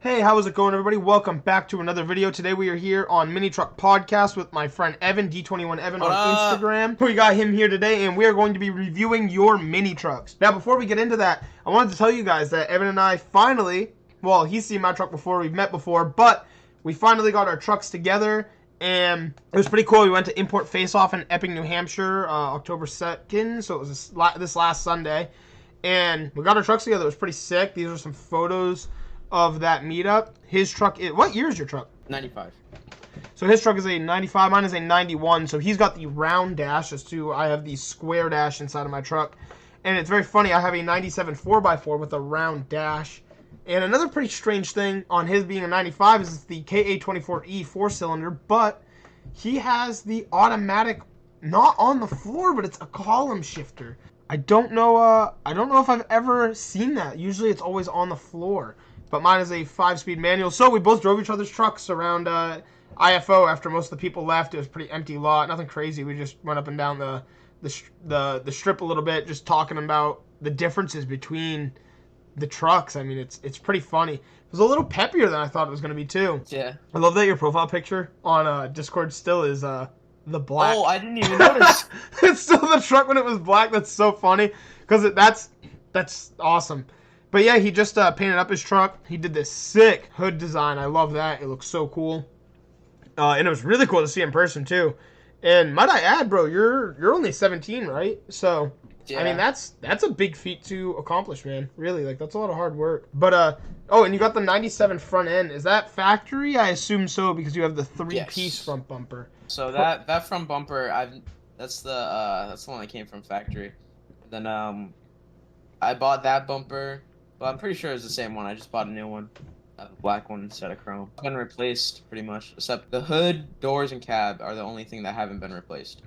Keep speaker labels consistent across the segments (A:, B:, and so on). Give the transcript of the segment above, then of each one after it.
A: Hey, how is it going, everybody? Welcome back to another video. Today we are here on Mini Truck Podcast with my friend Evan, D21 Evan
B: What
A: on
B: up?
A: Instagram. We got him here today, and we are going to be reviewing your mini trucks. Now, before we get into that, I wanted to tell you guys that Evan and I finally, well, he's seen my truck before, we've met before, but we finally got our trucks together, and it was pretty cool. We went to Import Face Off in Epping, New Hampshire, October 2nd, so it was this last Sunday, and we got our trucks together. It was pretty sick. These are some photos of that meetup. His truck is, what year is your truck?
B: 95.
A: So his truck is a 95, mine is a 91. So he's got the round dash as to I have the square dash inside of my truck. And it's very funny, I have a 97 4x4 with a round dash. And another pretty strange thing on his being a 95 is it's the KA24E 4-cylinder, but he has the automatic, not on the floor, but it's a column shifter. I don't know if I've ever seen that. Usually it's always on the floor. But mine is a 5-speed manual. So we both drove each other's trucks around IFO after most of the people left. It was a pretty empty lot. Nothing crazy. We just went up and down the strip a little bit, just talking about the differences between the trucks. I mean, it's pretty funny. It was a little peppier than I thought it was going to be, too.
B: Yeah.
A: I love that your profile picture on Discord still is the black.
B: Oh, I didn't even notice.
A: It's still the truck when it was black. That's so funny. Because that's awesome. But yeah, he just painted up his truck. He did this sick hood design. I love that. It looks so cool. And it was really cool to see in person too. And might I add, bro, you're only 17, right? So
B: Yeah.
A: I mean that's a big feat to accomplish, man. Really, like that's a lot of hard work. But oh, and you got the 97 front end. Is that factory? I assume so because you have the 3-piece
B: Yes.
A: front bumper.
B: So that front bumper, that's the one that came from factory. Then I bought that bumper. Well, I'm pretty sure it's the same one. I just bought a new one, a black one instead of chrome. It's been replaced pretty much, except the hood, doors, and cab are the only thing that haven't been replaced.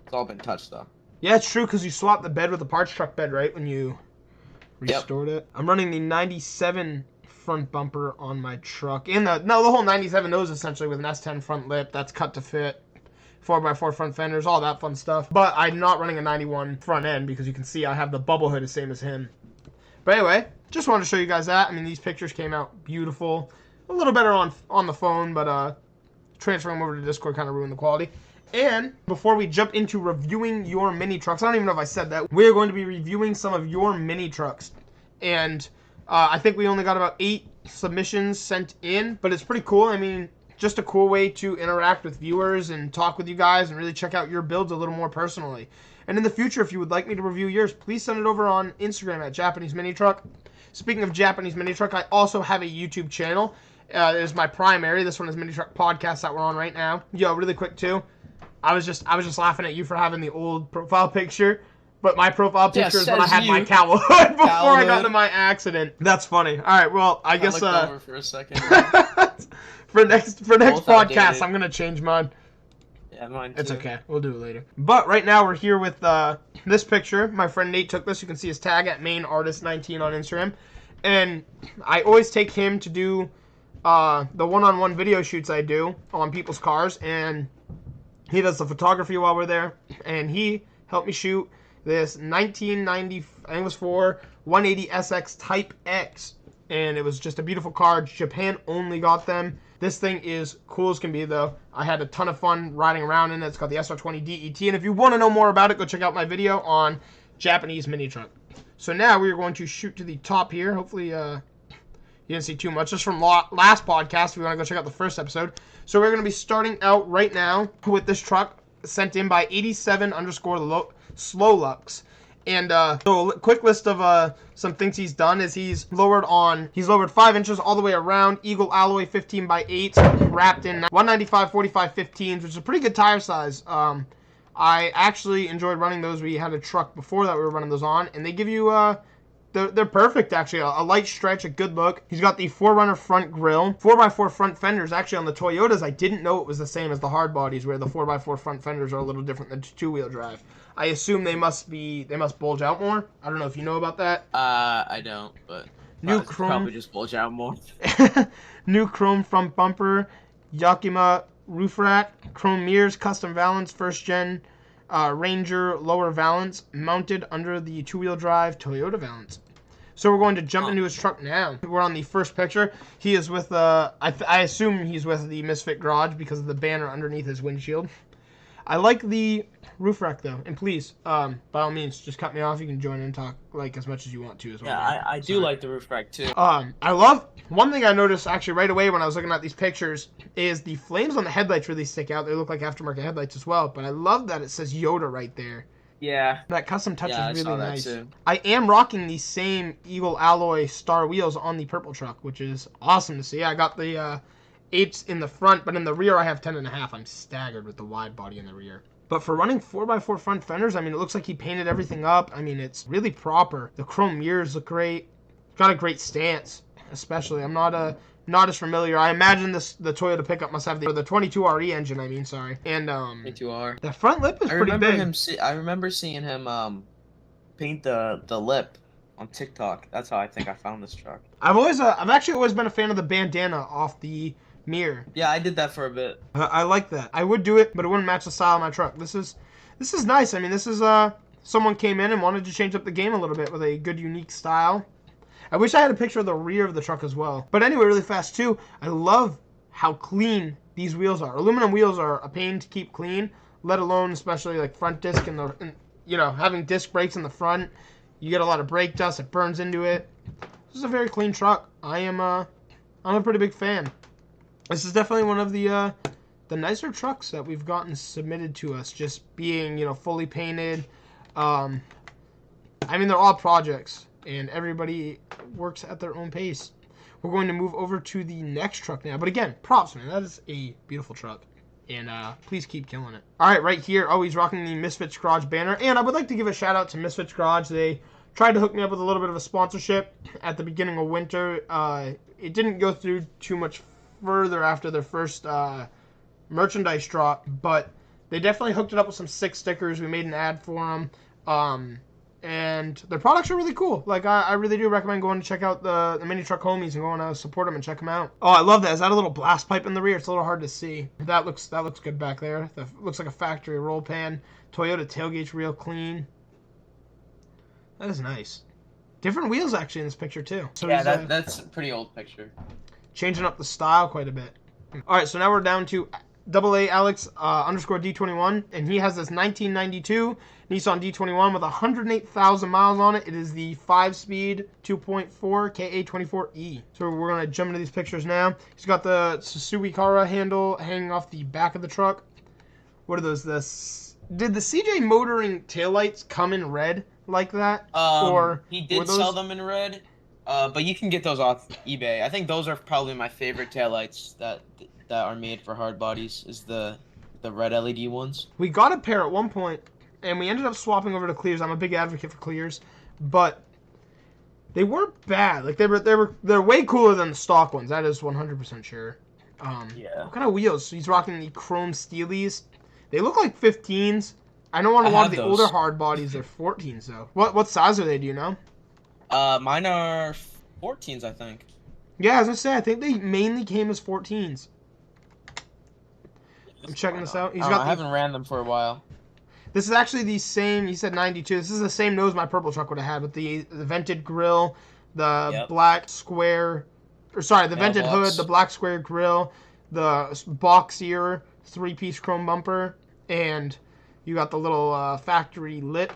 B: It's all been touched though.
A: Yeah, it's true because you swapped the bed with the parts truck bed, right? When you restored it. I'm running the 97 front bumper on my truck. And the whole 97 nose essentially with an S10 front lip. That's cut to fit. 4x4 front fenders, all that fun stuff. But I'm not running a 91 front end because you can see I have the bubble hood the same as him. But anyway, just wanted to show you guys that. I mean, these pictures came out beautiful. A little better on the phone, but transferring them over to Discord kind of ruined the quality. And before we jump into reviewing your mini trucks, I don't even know if I said that, we're going to be reviewing some of your mini trucks. And I think we only got about 8 submissions sent in, but it's pretty cool. I mean, just a cool way to interact with viewers and talk with you guys and really check out your builds a little more personally. And in the future, if you would like me to review yours, please send it over on Instagram at Japanese Mini Truck. Speaking of Japanese Mini Truck, I also have a YouTube channel. It is my primary. This one is Mini Truck Podcast that we're on right now. Yo, really quick too. I was just laughing at you for having the old profile picture, but my profile picture is when I had my cowl hood before I got into my accident. That's funny. All right, well, I guess
B: looked over for a second.
A: for next podcast, I'm gonna change mine.
B: Yeah, mine too.
A: It's okay. We'll do it later. But right now we're here with this picture. My friend Nate took this. You can see his tag at mainartist19 on Instagram. And I always take him to do the one-on-one video shoots I do on people's cars. And he does the photography while we're there. And he helped me shoot this 1990, I think it was for 180 SX Type X. And it was just a beautiful car. Japan only got them. This thing is cool as can be, though. I had a ton of fun riding around in it. It's got the SR20 DET. And if you want to know more about it, go check out my video on Japanese Mini Truck. So now we're going to shoot to the top here. Hopefully you didn't see too much. Just from last podcast, if you want to go check out the first episode. So we're going to be starting out right now with this truck sent in by 87_Slowlux. And so a quick list of some things he's done is he's lowered 5 inches all the way around, Eagle alloy 15x8 wrapped in 195 45/15s, which is a pretty good tire size. I actually enjoyed running those. We had a truck before that we were running those on, and they give you they're perfect actually. A light stretch, a good look. He's got the 4Runner front grille, 4x4 front fenders. Actually on the Toyotas, I didn't know it was the same as the hard bodies, where the 4x4 front fenders are a little different than 2-wheel drive. I assume they must bulge out more. I don't know if you know about that.
B: I don't, but
A: New chrome,
B: probably just bulge out more.
A: New chrome front bumper, Yakima roof rack, chrome mirrors, custom valance, first gen Ranger lower valance mounted under the 2-wheel drive Toyota valance. So we're going to jump into his truck now. We're on the first picture. He is with, I assume he's with the Misfit Garage because of the banner underneath his windshield. I like the roof rack though, and please, by all means, just cut me off. You can join in and talk like as much as you want to as well.
B: Yeah, I do like the roof rack too.
A: I love, one thing I noticed actually right away when I was looking at these pictures is the flames on the headlights really stick out. They look like aftermarket headlights as well, but I love that it says Yoda right there.
B: Yeah.
A: That custom touch is really nice.
B: Too.
A: I am rocking the same Eagle Alloy Star wheels on the purple truck, which is awesome to see. I got the 8s in the front, but in the rear I have 10.5. I'm staggered with the wide body in the rear. But for running 4x4 front fenders, I mean, it looks like he painted everything up. I mean, it's really proper. The chrome mirrors look great. Got a great stance, especially. I'm not as familiar. I imagine the Toyota pickup must have the 22RE engine. I mean, sorry. And
B: 22R.
A: The front lip is pretty big.
B: I remember seeing him paint the lip on TikTok. That's how I think I found this truck.
A: I've actually always been a fan of the bandana off the mirror.
B: Yeah, I did that for a bit.
A: I like that. I would do it, but it wouldn't match the style of my truck. This is nice. I mean, this is someone came in and wanted to change up the game a little bit with a good, unique style. I wish I had a picture of the rear of the truck as well. But anyway, really fast too, I love how clean these wheels are. Aluminum wheels are a pain to keep clean, let alone especially like front disc and you know, having disc brakes in the front. You get a lot of brake dust, it burns into it. This is a very clean truck. I'm a pretty big fan. This is definitely one of the nicer trucks that we've gotten submitted to us, just being, you know, fully painted. I mean, they're all projects, and everybody works at their own pace. We're going to move over to the next truck now. But again, props, man. That is a beautiful truck. And please keep killing it. All right, right here, always rocking the Misfits Garage banner. And I would like to give a shout out to Misfits Garage. They tried to hook me up with a little bit of a sponsorship at the beginning of winter. It didn't go through too much further after their first merchandise drop, but they definitely hooked it up with some sick stickers. We made an ad for them, and their products are really cool. Like, I really do recommend going to check out the Mini Truck Homies and going to support them and check them out. Oh, I love that. Is that a little blast pipe in the rear? It's a little hard to see. That looks good back there. That looks like a factory roll pan. Toyota tailgate's real clean. That is nice. Different wheels actually in this picture too. So
B: yeah, that's a pretty old picture.
A: Changing up the style quite a bit. All right, so now we're down to AA Alex underscore D21, and he has this 1992 Nissan D21 with 108,000 miles on it. It is the 5-speed 2.4 KA24E. So we're gonna jump into these pictures now. He's got the Suzuki Kara handle hanging off the back of the truck. What are those? Did the CJ Motoring taillights come in red like that? Or
B: he did sell them in red. But you can get those off eBay. I think those are probably my favorite taillights that are made for hard bodies, is the red LED ones. We
A: got a pair at one point, and we ended up swapping over to clears. I'm a big advocate for clears, but they weren't bad. Like they're way cooler than the stock ones. That is 100% sure.
B: Yeah.
A: What kind of wheels? He's rocking the chrome Steelies. They look like 15s. I know on a lot of the older hard bodies they're 14s though. What size are they? Do you know?
B: Mine are 14s, I think.
A: Yeah, as I say, I think they mainly came as 14s. I'm checking this out.
B: I haven't ran them for a while.
A: This is actually the same. You said 92. This is the same nose my purple truck would have had with the vented grill, the black square, or sorry, the vented hood, the black square grill, the boxier 3-piece chrome bumper, and you got the little factory lip.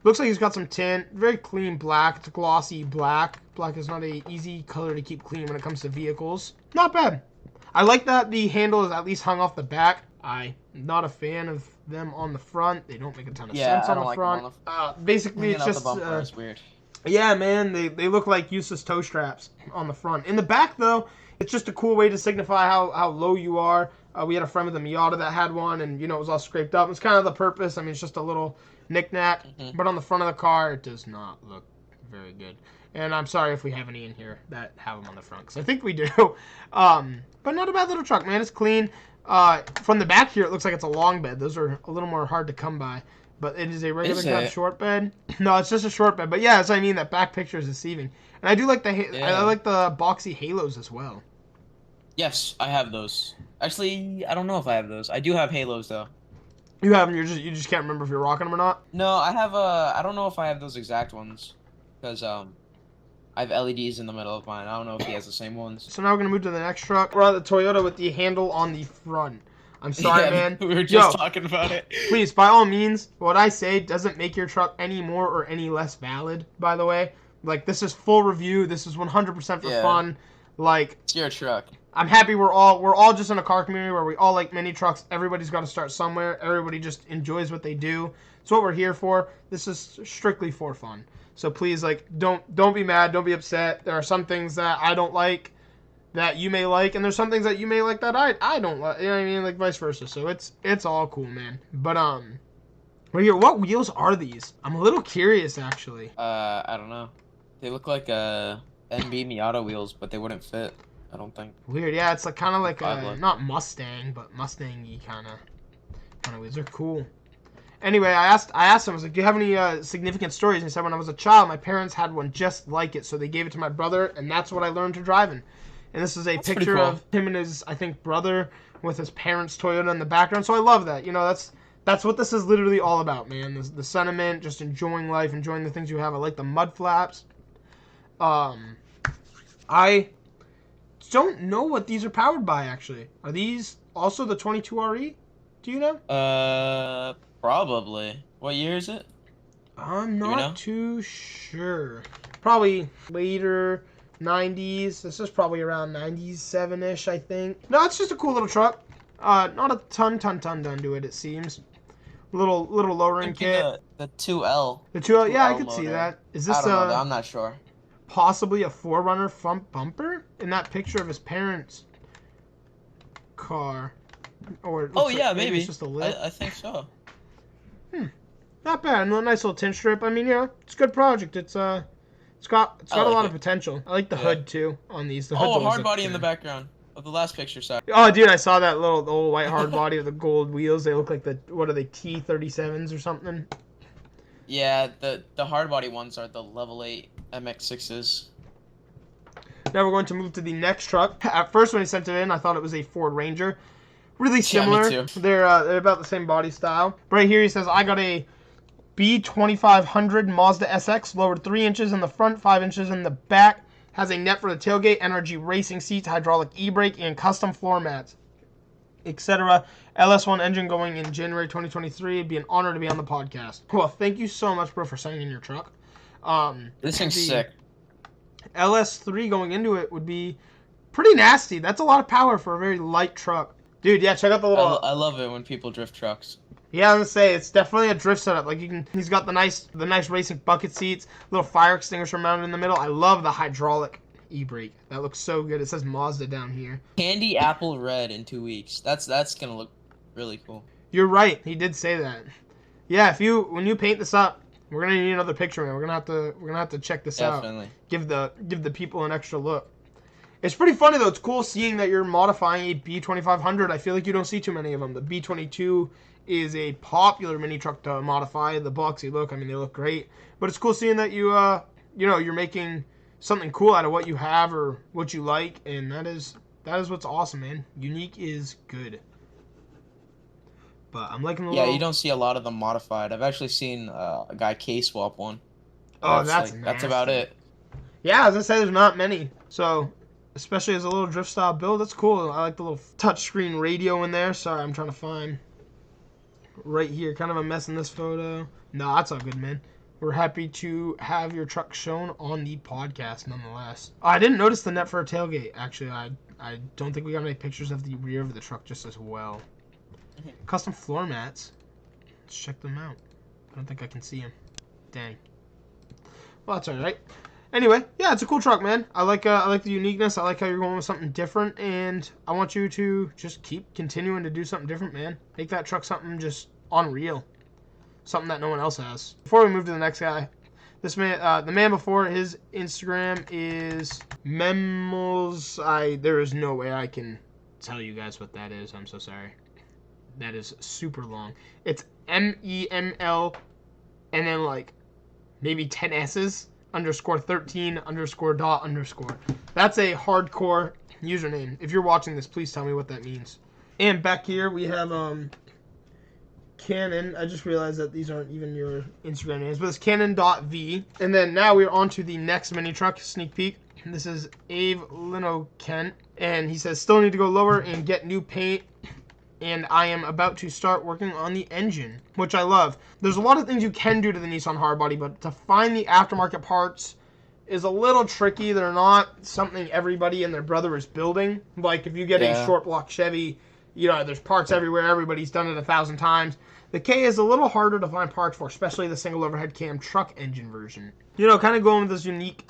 A: Looks like he's got some tint. Very clean black. It's a glossy black. Black is not an easy color to keep clean when it comes to vehicles. Not bad. I like that the handle is at least hung off the back. I'm not a fan of them on the front. They don't make a ton of sense on the front. Basically, it's just...
B: It's weird.
A: Yeah, man. They look like useless toe straps on the front. In the back, though, it's just a cool way to signify how low you are. We had a friend with a Miata that had one, and, you know, it was all scraped up. It's kind of the purpose. I mean, it's just a little knick-knack. But on the front of the car, it does not look very good. And I'm sorry if we have any in here that have them on the front, because I think we do. But not a bad little truck, man. It's clean. From the back here, it looks like it's a long bed. Those are a little more hard to come by. But it is a regular cab short bed. No, it's just a short bed. But yeah, as I mean, that back picture is deceiving. And I do like I like the boxy halos as well.
B: Yes, I have those. Actually, I don't know if I have those. I do have halos though.
A: You have them. You just can't remember if you're rocking them or not.
B: No, I have I don't know if I have those exact ones, because I have LEDs in the middle of mine. I don't know if he has the same ones.
A: So now we're gonna move to the next truck. We're on the Toyota with the handle on the front. I'm sorry,
B: Yeah,
A: man.
B: we were just talking about it.
A: Please, by all means, what I say doesn't make your truck any more or any less valid, by the way. Like, this is full review. This is 100% for fun. Like,
B: it's your truck.
A: I'm happy we're all just in a car community where we all like mini trucks. Everybody's got to start somewhere. Everybody just enjoys what they do. It's what we're here for. This is strictly for fun. So please, like, don't be mad. Don't be upset. There are some things that I don't like that you may like, and there's some things that you may like that I don't like. You know what I mean? Like, vice versa. So it's all cool, man. But right here, what wheels are these? I'm a little curious, actually.
B: I don't know. They look like NB Miata wheels, but they wouldn't fit. I don't think.
A: Weird, yeah. It's like kind of like not Mustang, but Mustang-y kind of wheels. They're cool. Anyway, I asked him, I was like, do you have any significant stories? And he said, when I was a child, my parents had one just like it, so they gave it to my brother, and that's what I learned to drive in. And this is a picture of him and his, I think, brother with his parents' Toyota in the background. So I love that. You know, that's what this is literally all about, man. The sentiment, just enjoying life, enjoying the things you have. I like the mud flaps. I don't know what these are powered by, actually. Are these also the 22RE? Do you know?
B: Probably. What year is it?
A: I'm not too sure. Probably later 90s. This is probably around 97-ish, I think. No, it's just a cool little truck. Not a ton done to it, it seems. Little lowering kit.
B: The 2L.
A: The 2L, yeah, I could see that. Is this
B: I don't know, I'm not sure.
A: Possibly a 4Runner front bumper in that picture of his parents' car? Or
B: yeah, maybe.
A: It's just a lip.
B: I think so.
A: Not bad. A nice little tint strip. I mean, yeah, it's a good project. It's got a lot of potential. I like the hood too on these. The
B: a hard body in the background of the last picture. Sorry.
A: Oh, dude, I saw that the old white hard body with the gold wheels. They look like what are they, T37s or something?
B: Yeah, the hard body ones are the level 8 MX6s.
A: Now we're going to move to the next truck. At first, when he sent it in, I thought it was a Ford Ranger. Really similar.
B: Yeah, me too.
A: They're about the same body style. Right here, he says, I got a B2500 Mazda SX, lowered 3 inches in the front, 5 inches in the back. Has a net for the tailgate, NRG racing seats, hydraulic e-brake, and custom floor mats, etc. LS1 engine going in January 2023. It'd be an honor to be on the podcast. Well, thank you so much, bro, for sending in your truck.
B: This thing's sick.
A: LS3 going into it would be pretty nasty. That's a lot of power for a very light truck. Dude, yeah, check out the little...
B: I love it when people drift trucks.
A: Yeah, I was gonna say, it's definitely a drift setup. Like, he's got the nice racing bucket seats, little fire extinguisher mounted in the middle. I love the hydraulic e-brake. That looks so good. It says Mazda down here.
B: Candy apple red in 2 weeks. That's gonna look really cool.
A: You're right. He did say that. Yeah, when you paint this up, we're gonna need another picture, man. We're gonna have to check this out.
B: Definitely.
A: Give the people an extra look. It's pretty funny though. It's cool seeing that you're modifying a B2500. I feel like you don't see too many of them. The B22 is a popular mini truck to modify. The boxy look, I mean, they look great. But it's cool seeing that you're making something cool out of what you have or what you like, and that is what's awesome, man. Unique is good. But I'm liking the
B: you don't see a lot of them modified. I've actually seen a guy K-swap one.
A: Oh, that's
B: about it.
A: Yeah, as I say, there's not many. So, especially as a little drift style build, that's cool. I like the little touchscreen radio in there. Sorry, I'm trying to find right here. Kind of a mess in this photo. No, that's all good, man. We're happy to have your truck shown on the podcast, nonetheless. I didn't notice the net for a tailgate. Actually, I don't think we got any pictures of the rear of the truck just as well. Custom floor mats. Let's check them out. I don't think I can see them. Dang. Well, that's alright. Anyway, yeah, it's a cool truck, man. I like the uniqueness. I like how you're going with something different, and I want you to just keep continuing to do something different, man. Make that truck something just unreal. Something that no one else has. Before we move to the next guy, this man, the man before, his Instagram is Memos. There is no way I can tell you guys what that is. I'm so sorry. That is super long. It's MEML and then like maybe 10 S's _13 _. That's a hardcore username. If you're watching this, please tell me what that means. And back here we have Canon. I just realized that these aren't even your Instagram names, but it's Canon.v. And then now we're on to the next mini truck sneak peek. This is Ave Lino Kent, and he says, still need to go lower and get new paint, and I am about to start working on the engine, which I love. There's a lot of things you can do to the Nissan hardbody, but to find the aftermarket parts is a little tricky. They're not something everybody and their brother is building. Like if you get a short block Chevy, you know, there's parts everywhere. Everybody's done it 1,000 times. The K is a little harder to find parts for, especially the single overhead cam truck engine version. You know, kind of going with this unique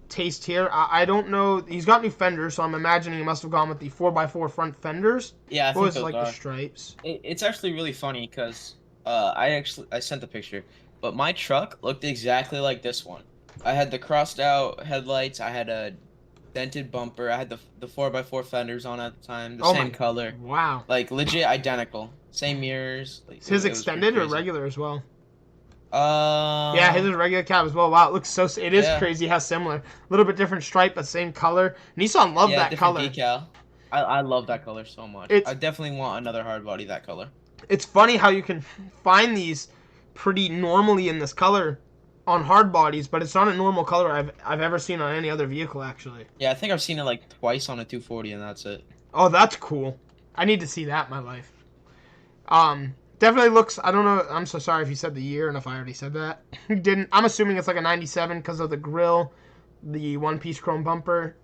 A: taste here. I don't know. He's got new fenders, so I'm imagining he must have gone with the 4x4 front fenders.
B: Yeah, I think
A: was
B: those
A: like
B: are.
A: the stripes.
B: It's actually really funny because I sent the picture, but my truck looked exactly like this one. I had the crossed out headlights. I had a dented bumper. I had the 4x4 fenders on at the time, the same color.
A: Wow.
B: Like legit identical. Same mirrors. Like,
A: Is his extended or regular as well?
B: Yeah,
A: his is regular cab as well. Wow, it looks so. It is crazy how similar. A little bit different stripe, but same color. Nissan loved that color.
B: Decal. I love that color so much. I definitely want another hard body that color.
A: It's funny how you can find these pretty normally in this color on hard bodies, but it's not a normal color I've ever seen on any other vehicle actually.
B: Yeah, I think I've seen it like twice on a 240, and that's it.
A: Oh, that's cool. I need to see that in my life. Definitely looks, I don't know, I'm so sorry if you said the year and if I already said that. You didn't. I'm assuming it's like a 97 because of the grille, the one-piece chrome bumper.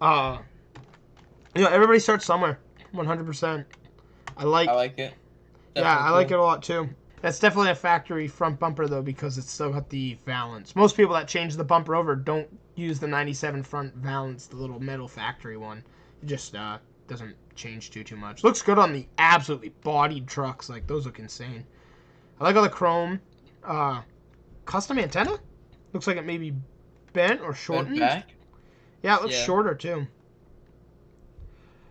A: You know, everybody starts somewhere, 100%. I like it. Definitely I like it a lot too. That's definitely a factory front bumper though, because it's still got the valance. Most people that change the bumper over don't use the 97 front valance, the little metal factory one. It just doesn't change too much. Looks good on the absolutely bodied trucks. Like, those look insane. I like all the chrome. Custom antenna? Looks like it may be bent or shortened.
B: Back?
A: Yeah, it looks shorter too.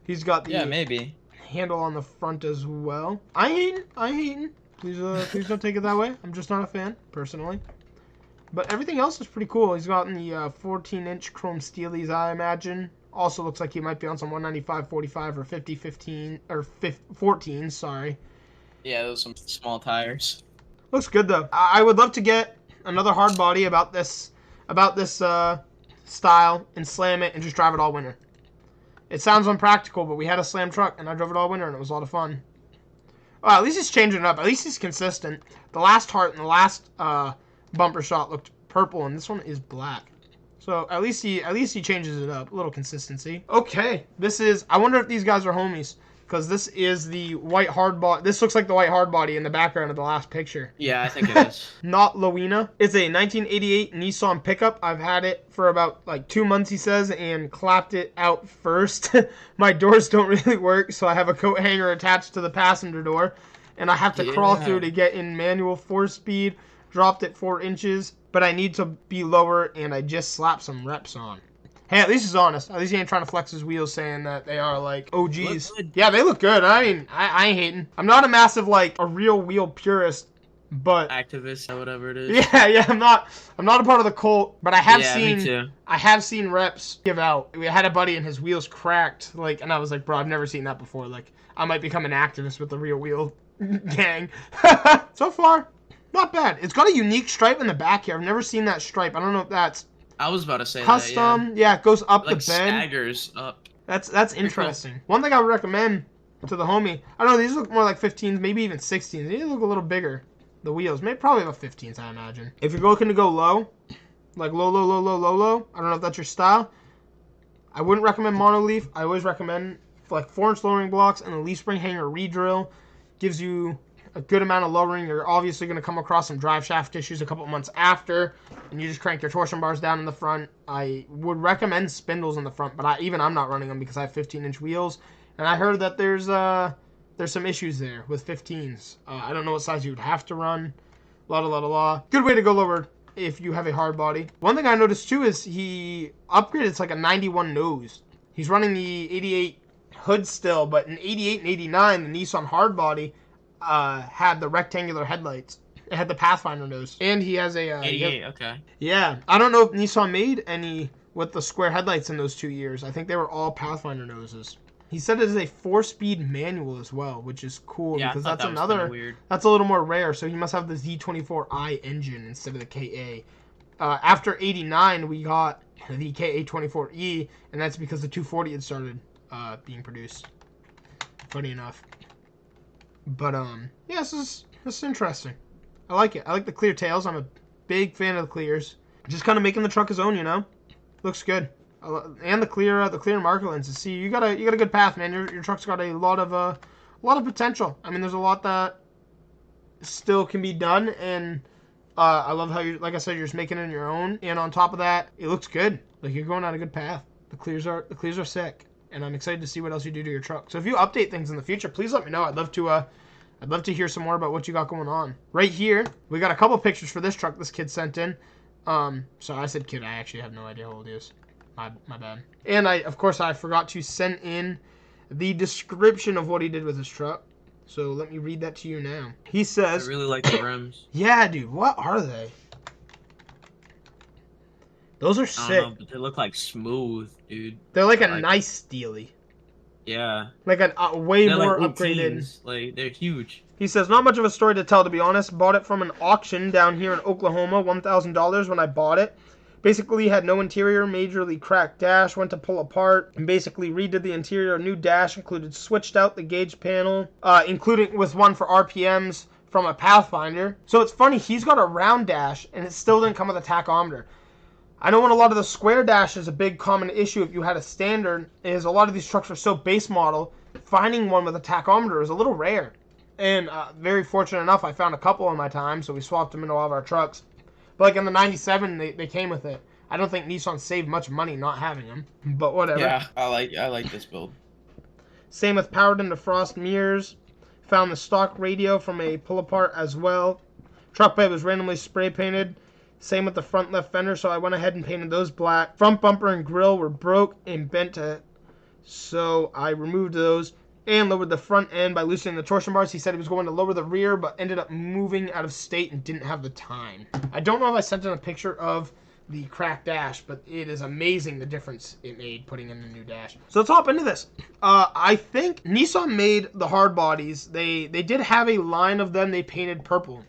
A: He's got the
B: maybe
A: handle on the front as well. I ain't hating. Please don't take it that way. I'm just not a fan, personally. But everything else is pretty cool. He's got the 14-inch chrome steelies, I imagine. Also looks like he might be on some 195/45 or 50/15 or 14. Sorry.
B: Yeah, those some small tires.
A: Looks good though. I would love to get another hard body about this style and slam it and just drive it all winter. It sounds unpractical, but we had a slam truck and I drove it all winter and it was a lot of fun. Well, at least he's changing it up. At least he's consistent. The last heart and the last bumper shot looked purple, and this one is black. So at least he changes it up. A little consistency. Okay, this is. I wonder if these guys are homies, because this is the white hard body. This looks like the white hard body in the background of the last picture.
B: Yeah, I think it is.
A: Not Lowena. It's a 1988 Nissan pickup. I've had it for about like 2 months, he says, and clapped it out first. My doors don't really work, so I have a coat hanger attached to the passenger door, and I have to crawl through to get in manual 4-speed. Dropped it 4 inches, but I need to be lower, and I just slapped some reps on. Hey, at least he's honest. At least he ain't trying to flex his wheels saying that they are like OGs. Yeah, they look good. I mean, I ain't hating. I'm not a massive, like, a real wheel purist, but
B: activist or whatever it is.
A: Yeah, I'm not a part of the cult, but I have seen
B: me too.
A: I have seen reps give out. We had a buddy and his wheels cracked, like, and I was like, bro, I've never seen that before. Like, I might become an activist with the real wheel gang. So far, not bad. It's got a unique stripe in the back here. I've never seen that stripe. I don't know if that's
B: I was about to say
A: custom.
B: That,
A: yeah, it goes up
B: like
A: the bend.
B: Staggers up.
A: That's interesting. Cool. One thing I would recommend to the homie, I don't know, these look more like 15s, maybe even 16s. These look a little bigger. The wheels, maybe probably about 15s, I imagine. If you're looking to go low, like low, I don't know if that's your style. I wouldn't recommend monoleaf. I always recommend like 4-inch lowering blocks and a leaf spring hanger re-drill. Gives you a good amount of lowering. You're obviously going to come across some drive shaft issues a couple months after, and you just crank your torsion bars down in the front. I would recommend spindles in the front, but I'm not running them because I have 15-inch wheels, and I heard that there's some issues there with 15s. I don't know what size you would have to run. Good way to go lower if you have a hard body. One thing I noticed too is he upgraded. It's like a 91 nose. He's running the 88 hood still, but in 88 and 89, the Nissan hard body had the rectangular headlights. It had the Pathfinder nose, and he has a
B: 88. Okay.
A: Yeah, I don't know if Nissan made any with the square headlights in those 2 years. I think they were all Pathfinder noses. He said it is a 4-speed manual as well, which is cool
C: Yeah,
A: because
C: I thought
A: that's
C: that was kind
A: another.
C: of weird.
A: That's a little more rare. So he must have the Z24i engine instead of the KA. After 89, we got the KA24E, and that's because the 240 had started being produced. Funny enough. But yeah, this is interesting. I like it. I like the clear tails. I'm a big fan of the clears. Just kind of making the truck his own, you know. Looks good. And the clear marker lenses. See, you got a good path, man. Your truck's got a lot of potential. I mean, there's a lot that still can be done, and I love how you, like I said, you're just making it on your own. And on top of that, it looks good. Like you're going on a good path. The clears are sick, and I'm excited to see what else you do to your truck. So if you update things in the future, please let me know. I'd love to hear some more about what you got going on. Right here, we got a couple pictures for this truck this kid sent in. Sorry, I said kid. I actually have no idea how old he is. My bad. And of course, I forgot to send in the description of what he did with his truck. So let me read that to you now. He says,
C: I really like the rims.
A: yeah, dude, what are they? Those are
C: I
A: sick.
C: don't know, but they look like smooth, dude.
A: They're like
C: I
A: a
C: like
A: nice steely.
C: Yeah.
A: Like a way
C: They're
A: more
C: like
A: upgraded.
C: 18s. Like, they're huge.
A: He says, not much of a story to tell, to be honest. Bought it from an auction down here in Oklahoma, $1,000 when I bought it. Basically had no interior, majorly cracked dash, went to pull apart, and basically redid the interior. New dash included, switched out the gauge panel, including with one for RPMs from a Pathfinder. So it's funny, he's got a round dash, and it still didn't come with a tachometer. I know when a lot of the square dash is a big common issue if you had a standard, is a lot of these trucks are so base model, finding one with a tachometer is a little rare. And very fortunate enough, I found a couple in my time, so we swapped them into all of our trucks. But like in the 97, they came with it. I don't think Nissan saved much money not having them, but whatever.
B: Yeah, I like this build.
A: Same with powered and defrost mirrors. Found the stock radio from a pull-apart as well. Truck bed was randomly spray painted. Same with the front left fender, so I went ahead and painted those black. Front bumper and grill were broke and bent, so I removed those and lowered the front end by loosening the torsion bars. He said he was going to lower the rear, but ended up moving out of state and didn't have the time. I don't know if I sent in a picture of the cracked dash, but it is amazing the difference it made putting in the new dash. So let's hop into this. I think Nissan made the hard bodies. They did have a line of them they painted purple.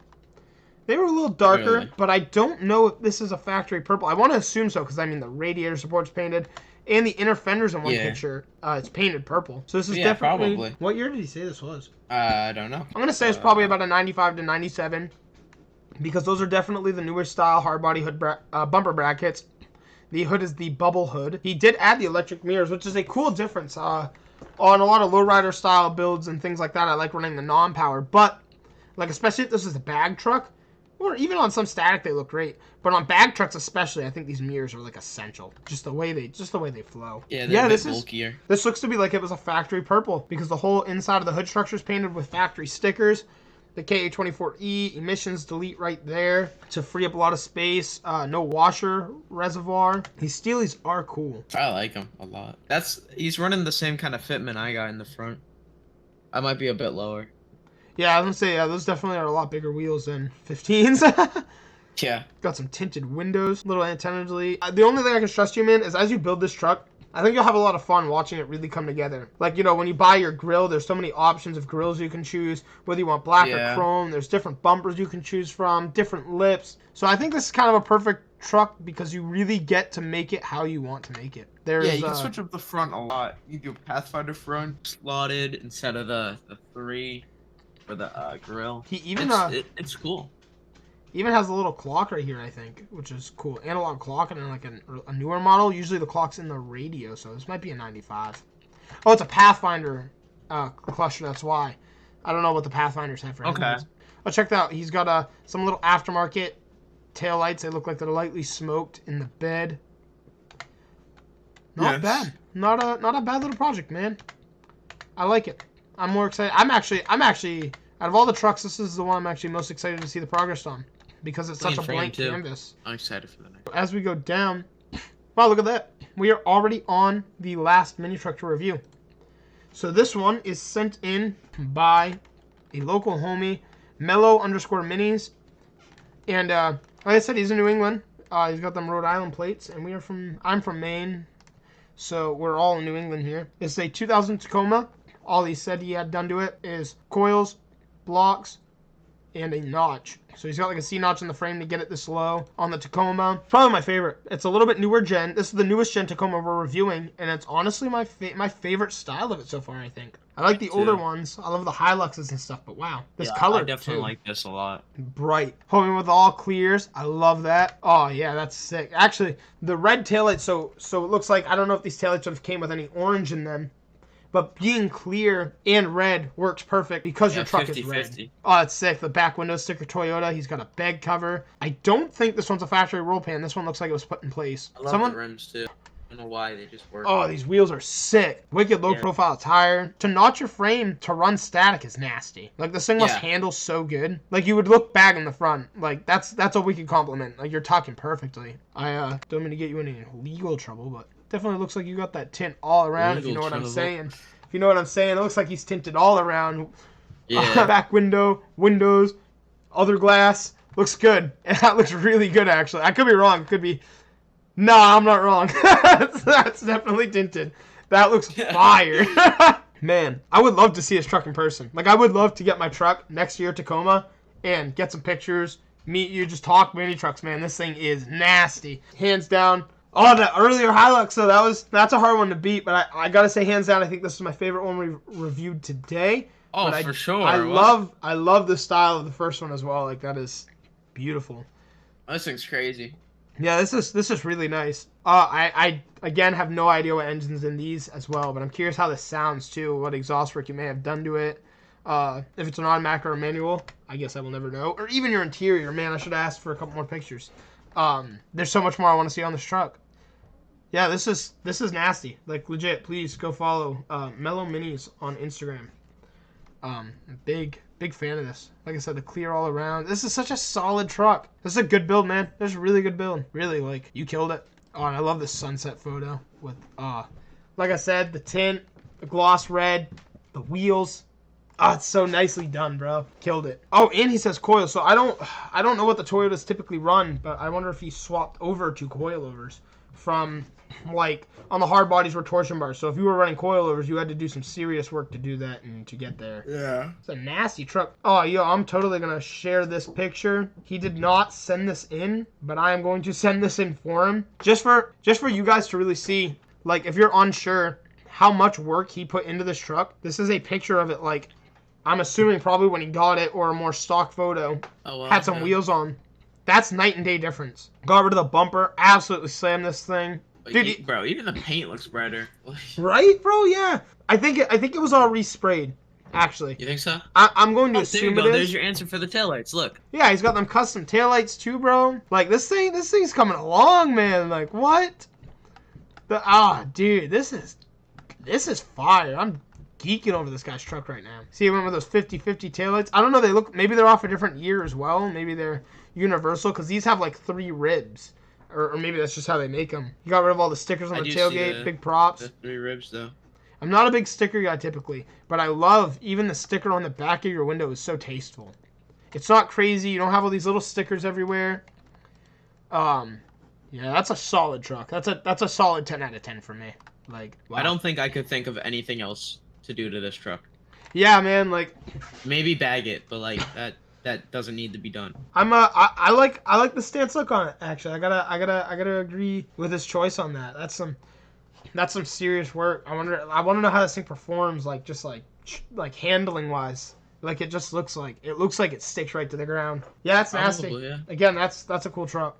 A: They were a little darker,
B: Really?
A: but I don't know if this is a factory purple. I want to assume so, because I mean the radiator support's painted, and the inner fenders in one picture, it's painted purple. So this is definitely...
B: Probably.
A: What year did he say this was?
B: I don't know.
A: I'm going to say it's probably about a 95 to 97, because those are definitely the newer style hard body hood bumper brackets. The hood is the bubble hood. He did add the electric mirrors, which is a cool difference. On a lot of lowrider style builds and things like that, I like running the non-power, but like especially if this is a bag truck, or even on some static, they look great. But on bag trucks especially, I think these mirrors are like essential. Just the way they flow.
B: Yeah, they're a bit bulkier.
A: This looks to be like it was a factory purple because the whole inside of the hood structure is painted with factory stickers. The KA24E emissions delete right there to free up a lot of space. No washer reservoir. These steelies are cool.
B: I like him a lot. He's running the same kind of fitment I got in the front. I might be a bit lower.
A: Yeah, I was gonna say, yeah, those definitely are a lot bigger wheels than 15s.
B: Yeah.
A: Got some tinted windows, little antenna delete. The only thing I can stress to you, man, is as you build this truck, I think you'll have a lot of fun watching it really come together. Like, you know, when you buy your grill, there's so many options of grills you can choose, whether you want black or chrome. There's different bumpers you can choose from, different lips. So I think this is kind of a perfect truck because you really get to make it how you want to make it.
B: Yeah, you can switch up the front a lot. You do Pathfinder front slotted instead of the 3 for the grill.
A: He even
B: it's cool.
A: Even has a little clock right here, I think, which is cool. Analog clock, and then like a newer model. Usually the clock's in the radio, so this might be a 95. Oh, it's a Pathfinder cluster, that's why. I don't know what the Pathfinders have for headlights.
B: Okay.
A: Oh, check that out. He's got some little aftermarket tail lights. They look like they're lightly smoked in the bed. Not bad. Not a bad little project, man. I like it. I'm more excited. I'm actually out of all the trucks, this is the one I'm actually most excited to see the progress on. Because it's such a blank canvas.
B: I'm excited for the next.
A: As we go down, wow, look at that. We are already on the last mini truck to review. So this one is sent in by a local homie, Mellow_Minis. And like I said, he's in New England. He's got them Rhode Island plates, and I'm from Maine. So we're all in New England here. It's a 2000 Tacoma. All he said he had done to it is coils, blocks, and a notch. So he's got like a C-notch in the frame to get it this low on the Tacoma. Probably my favorite. It's a little bit newer gen. This is the newest gen Tacoma we're reviewing, and it's honestly my favorite style of it so far, I think. I like the older ones. I love the Hiluxes and stuff, but wow. This color,
C: I definitely
A: too.
C: like this a lot.
A: Bright. Homing with all clears. I love that. Oh, yeah, that's sick. Actually, the red taillights, so it looks like, I don't know if these taillights would have came with any orange in them, but being clear and red works perfect because your truck
C: 50,
A: is red.
C: 50.
A: Oh, it's sick. The back window sticker Toyota. He's got a bed cover. I don't think this one's a factory roll pan. This one looks like it was put in place.
C: I love the rims too. I don't know why, they just work.
A: Oh, these wheels are sick. Wicked low profile tire. To notch your frame to run static is nasty. Like, this thing must handle so good. Like, you would look back in the front. Like, that's a wicked compliment. Like, you're talking perfectly. I don't mean to get you in any legal trouble, but definitely looks like you got that tint all around, if you know what I'm saying. If you know what I'm saying, it looks like he's tinted all around.
C: Yeah.
A: Back window, windows, other glass. Looks good. And that looks really good, actually. I could be wrong. It could be... No, I'm not wrong. That's definitely tinted. That looks fire. Man, I would love to see his truck in person. Like, I would love to get my truck next year, Tacoma, and get some pictures, meet you, just talk mini trucks, man. This thing is nasty. Hands down. Oh, the earlier Hilux, so that's a hard one to beat, but I gotta say, hands down, I think this is my favorite one we reviewed today.
C: Oh,
A: but
C: for sure.
A: I love the style of the first one as well. Like, that is beautiful.
B: This thing's crazy.
A: Yeah, this is really nice. I again have no idea what engine's in these as well, but I'm curious how this sounds too, what exhaust work you may have done to it. If it's an automatic or a manual, I guess I will never know. Or even your interior, man, I should have asked for a couple more pictures. There's so much more I want to see on this truck. Yeah, this is nasty. Like, legit, please go follow Mellow Minis on Instagram. Big fan of this. Like I said, the clear all around. This is such a solid truck. This is a good build, man. This is a really good build. Really, like, you killed it. Oh, and I love this sunset photo with, like I said, the tint, the gloss red, the wheels. Oh, it's so nicely done, bro. Killed it. Oh, and he says coil. So I don't know what the Toyotas typically run, but I wonder if he swapped over to coilovers from, like, on the hard bodies were torsion bars. So if you were running coilovers, you had to do some serious work to do that and to get there.
B: Yeah.
A: It's a nasty truck. Oh, yo, I'm totally going to share this picture. He did not send this in, but I am going to send this in for him. Just for you guys to really see, like, if you're unsure how much work he put into this truck, this is a picture of it, like, I'm assuming probably when he got it or a more stock photo.
C: Oh, wow,
A: had some wheels on. That's night and day difference. Got rid of the bumper. Absolutely slammed this thing. Dude,
C: bro, even the paint looks brighter.
A: Right, bro? Yeah. I think it was all resprayed, actually.
C: You think so?
A: I'm going to
C: There
A: assume
C: you go.
A: it is.
C: There's your answer for the taillights. Look.
A: Yeah, he's got them custom taillights too, bro. Like, this thing's coming along, man. Like, what? Dude, this is fire. I'm geeking over this guy's truck right now. See, he went with those 50/50 taillights. I don't know, maybe they're off a different year as well. Maybe they're universal, because these have, like, 3 ribs. Or maybe that's just how they make them. You got rid of all the stickers on the tailgate, big props.
C: The 3 ribs, though.
A: I'm not a big sticker guy typically, but I love even the sticker on the back of your window is so tasteful. It's not crazy. You don't have all these little stickers everywhere. Yeah, that's a solid truck. That's a solid 10 out of 10 for me. Like, wow.
C: I don't think I could think of anything else to do to this truck.
A: Yeah, man. Like,
C: maybe bag it, but like that doesn't need to be done.
A: I like the stance look on it. Actually, I gotta agree with his choice on that. That's some serious work. I want to know how this thing performs, like, just like handling wise. Like, it looks like it sticks right to the ground. Yeah, that's nasty.
C: Probably, yeah.
A: Again, that's a cool truck.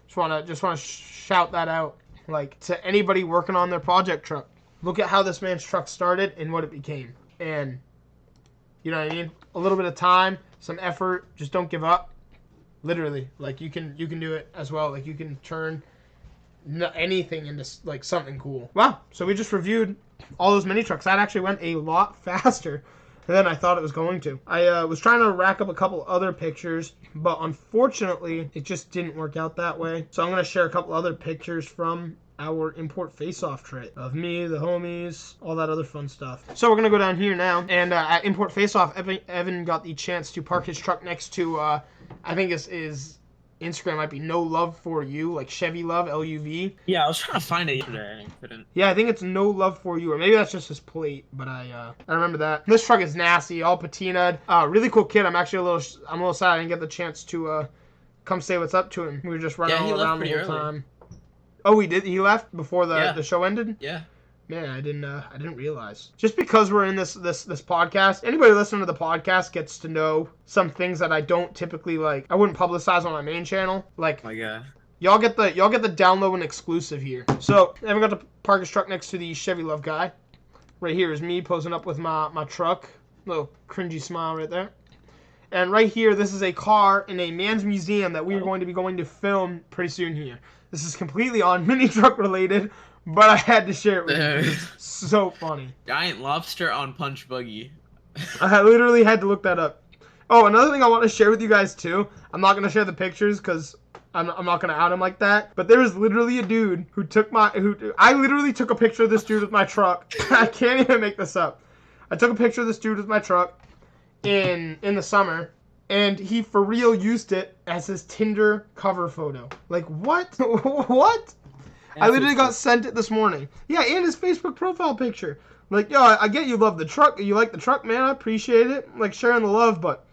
A: Just wanna shout that out, like, to anybody working on their project truck. Look at how this man's truck started and what it became, and you know what I mean. A little bit of time, some effort. Just don't give up. Literally, like, you can do it as well. Like, you can turn anything into, like, something cool. Wow. So we just reviewed all those mini trucks. That actually went a lot faster than I thought it was going to. I was trying to rack up a couple other pictures, but unfortunately, it just didn't work out that way. So I'm going to share a couple other pictures from our import face-off trip of me, the homies, all that other fun stuff. So we're going to go down here now, and at import face-off, Evan got the chance to park his truck next to, I think is Instagram might be No Love For You, like Chevy Love, LUV.
C: Yeah, I was trying to find it yesterday. I couldn't.
A: Yeah, I think it's No Love For You, or maybe that's just his plate, but I remember that. This truck is nasty, all patinaed. Really cool kid. I'm actually a little sad I didn't get the chance to come say what's up to him. We were just running all around the whole time. Oh, he did. He left before the show ended.
C: Yeah.
A: Man, I didn't realize. Just because we're in this podcast, anybody listening to the podcast gets to know some things that I don't typically like. I wouldn't publicize on my main channel. Like,
C: Oh my God.
A: y'all get the download and exclusive here. So, Evan got to park his truck next to the Chevy Love guy. Right here is me posing up with my truck. Little cringy smile right there. And right here, this is a car in a man's museum that we are going to film pretty soon here. This is completely on mini truck related, but I had to share it with you. It's so funny.
C: Giant lobster on punch buggy.
A: I literally had to look that up. Oh, another thing I want to share with you guys too. I'm not going to share the pictures because I'm not going to out him like that. But there was literally a dude who I literally took a picture of this dude with my truck. I can't even make this up. I took a picture of this dude with my truck in the summer, and he for real used it as his Tinder cover photo. Like, what? What? I literally got sent it this morning. Yeah, and his Facebook profile picture. Like, yo, I get you love the truck. You like the truck, man. I appreciate it. Like, sharing the love, but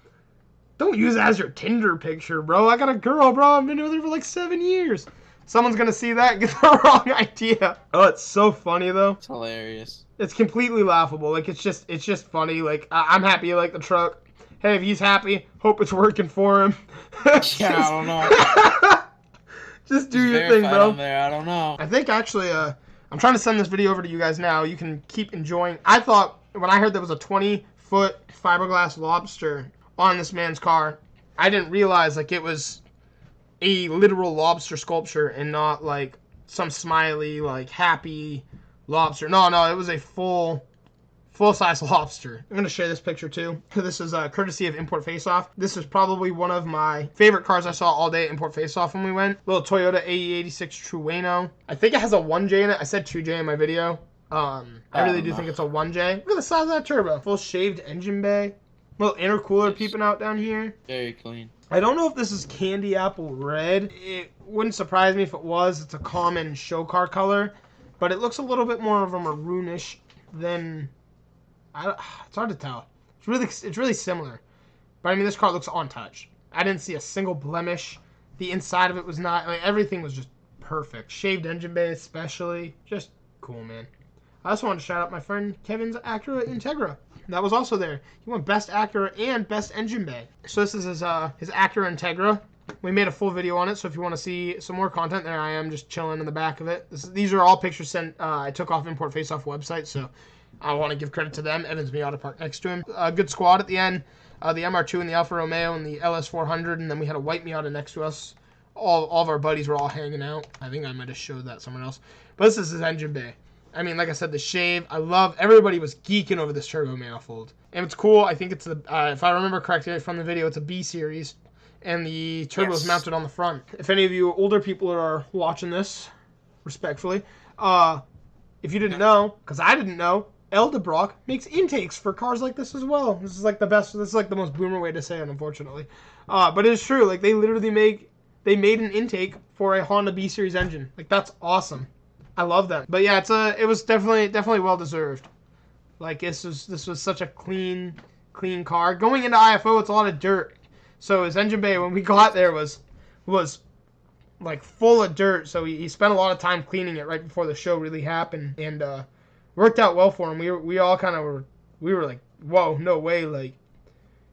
A: don't use it as your Tinder picture, bro. I got a girl, bro. I've been with her for like 7 years. Someone's going to see that and get the wrong idea. Oh, it's so funny, though.
B: It's hilarious.
A: It's completely laughable. Like, it's just funny. Like, I'm happy you like the truck. Hey, if he's happy, hope it's working for him.
B: Yeah, I don't know.
A: Just do your thing, bro.
B: There, I don't know.
A: I think actually, I'm trying to send this video over to you guys now. You can keep enjoying. I thought when I heard there was a 20-foot fiberglass lobster on this man's car, I didn't realize like it was a literal lobster sculpture and not like some smiley like happy lobster. No, it was a full-size lobster. I'm going to share this picture too. This is courtesy of Import Face Off. This is probably one of my favorite cars I saw all day at Import Face Off when we went. Little Toyota AE86 Trueno. I think it has a 1J in it. I said 2J in my video. I really do think it's a 1J. Look at the size of that turbo. Full shaved engine bay. Little intercooler peeping out down here.
B: Very clean.
A: I don't know if this is candy apple red. It wouldn't surprise me if it was. It's a common show car color. But it looks a little bit more of a maroonish than... it's hard to tell. It's really similar. But I mean, this car looks untouched. I didn't see a single blemish. The inside of it was not... I mean, everything was just perfect. Shaved engine bay especially. Just cool, man. I also want to shout out my friend Kevin's Acura Integra. That was also there. He won Best Acura and Best Engine Bay. So this is his Acura Integra. We made a full video on it, so if you want to see some more content, there I am just chilling in the back of it. These are all pictures I took off Import Face Off website, so I want to give credit to them. Evan's me auto park next to him. A good squad at the end. The MR2 and the Alfa Romeo and the LS400, and then we had a white Miata next to us. All of our buddies were all hanging out. I think I might have showed that someone else. But this is his engine bay. I mean, like I said, the shave. Everybody was geeking over this turbo manifold. And it's cool. I think it's if I remember correctly from the video, it's a B series. And the turbo is mounted on the front. If any of you older people are watching this, respectfully, if you didn't know, because I didn't know, Eldebrock makes intakes for cars like this as well. This is like the most boomer way to say it, unfortunately. But it is true. Like, they literally made an intake for a Honda B series engine. Like, that's awesome. I love that. But yeah, it was definitely well deserved. Like, this was such a clean car. Going into IFO, it's a lot of dirt. So his engine bay when we got there was like full of dirt. So he spent a lot of time cleaning it right before the show really happened, and worked out well for him. We all kind of were like, whoa, no way! Like,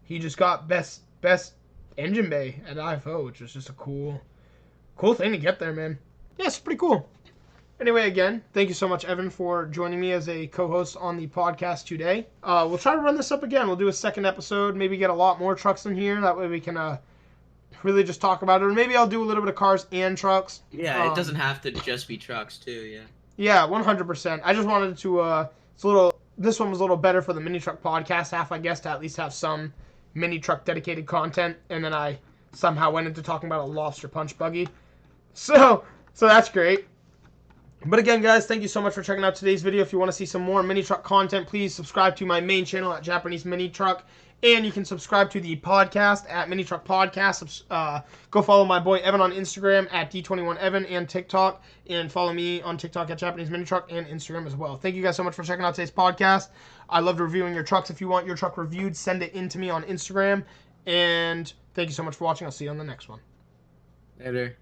A: he just got best engine bay at IFO, which was just a cool thing to get there, man. Yeah, it's pretty cool. Anyway, again, thank you so much, Evan, for joining me as a co-host on the podcast today. We'll try to run this up again. We'll do a second episode, maybe get a lot more trucks in here. That way we can really just talk about it. Or maybe I'll do a little bit of cars and trucks.
C: Yeah, it doesn't have to just be trucks, too, yeah.
A: Yeah, 100%. I just wanted to, this one was a little better for the mini truck podcast half, I guess, to at least have some mini truck dedicated content. And then I somehow went into talking about a lobster punch buggy. So that's great. But again, guys, thank you so much for checking out today's video. If you want to see some more mini truck content, please subscribe to my main channel at Japanese Mini Truck. And you can subscribe to the podcast at Mini Truck Podcast. Go follow my boy Evan on Instagram at D21Evan and TikTok. And follow me on TikTok at Japanese Mini Truck and Instagram as well. Thank you guys so much for checking out today's podcast. I loved reviewing your trucks. If you want your truck reviewed, send it in to me on Instagram. And thank you so much for watching. I'll see you on the next one.
C: Later.